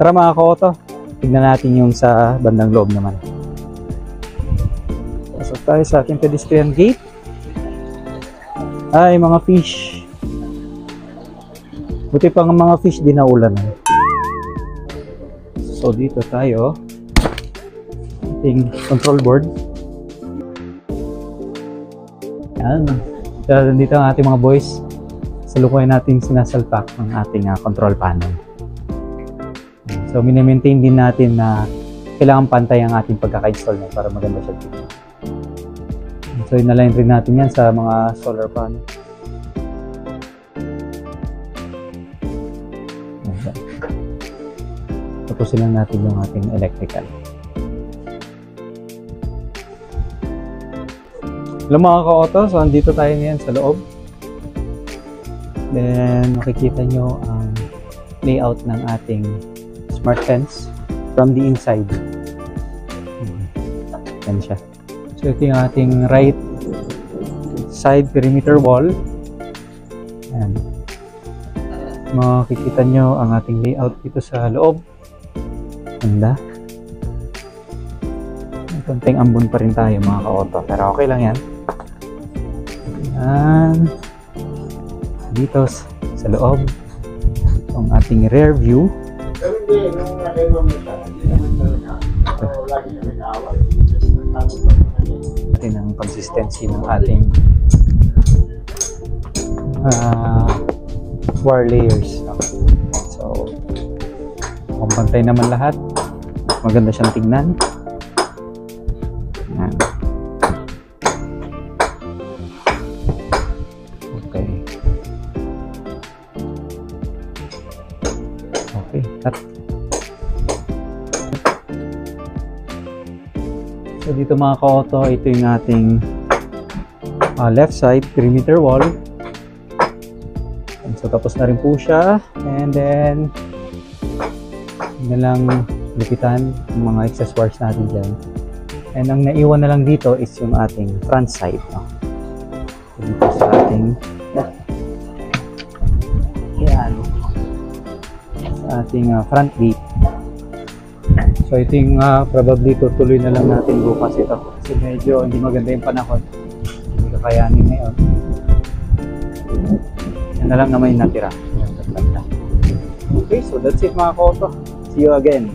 Tara mga ka-auto, tignan natin yung sa bandang loob naman. Pasok tayo sa ating pedestrian gate. Ay, mga fish. Buti pa ng mga fish, di na ulan. So dito tayo. Ating control board. Yan. Dito ang ating mga boys. Salukuyan natin sinasalpak ng ating control panel. So mini-maintain din natin na kailangan pantay ang ating pagkaka-install na para maganda siya dito. So inalign rin natin yan sa mga solar panel. Tapusin lang natin yung ating electrical. Hello mga ka-auto, so andito tayo ngayon sa loob. Then makikita nyo ang layout ng ating smart fence from the inside. Yan siya. So ito yung ating right side perimeter wall. Yan. Makikita nyo ang ating layout dito sa loob. Ganda. May konting ambon pa rin tayo mga ka-auto, pero okay lang yan. Yan. Dito sa loob ang ating rear view. Ito ang consistency ng ating wire layers. So pantay naman lahat. Maganda siyang tignan. Yan. Okay. Okay, cut. So dito mga ka-auto, ito yung ating left side perimeter wall. And so tapos na rin po siya. And then na lang lupitan yung mga excess wires natin dyan. And ang naiwan na lang dito is yung ating front side. No? So dito sa ating yan, sa ating front gate. So ito yung probably tutuloy na lang natin bukas ito. Kasi medyo hindi maganda yung panahon. Hindi kakayanin ngayon. Yan na lang naman yung natira. Okay, so that's it mga ka-auto. See you again.